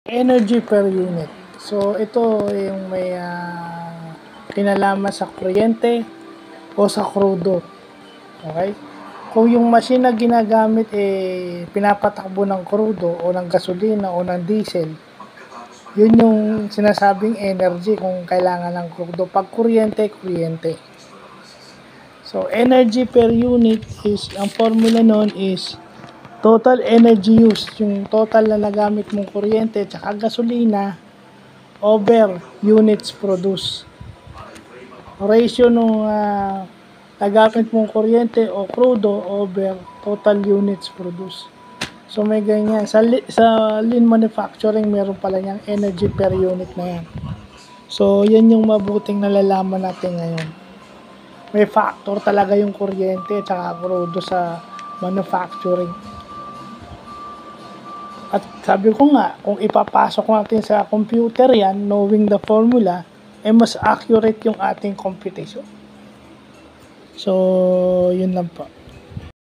energy per unit. So, ito yung may kinalaman sa kuryente o sa krudo. Okay? Kung yung machine na ginagamit pinapatakbo ng krudo o ng gasolina o ng diesel, yun yung sinasabing energy kung kailangan ng krudo. Pag kuryente, kuryente. So, energy per unit is, ang formula nun is total energy use, yung total na nagamit mong kuryente tsaka gasolina over units produced. Ratio nung nagamit mong kuryente o crudo over total units produced. So may ganyan. Sa lean manufacturing, meron pala niyang energy per unit na yan. So yan yung mabuting nalalaman natin ngayon. May factor talaga yung kuryente at crudo sa manufacturing. At sabi ko nga, kung ipapasok natin sa computer yan, knowing the formula, mas accurate yung ating computation. So, yun lang po.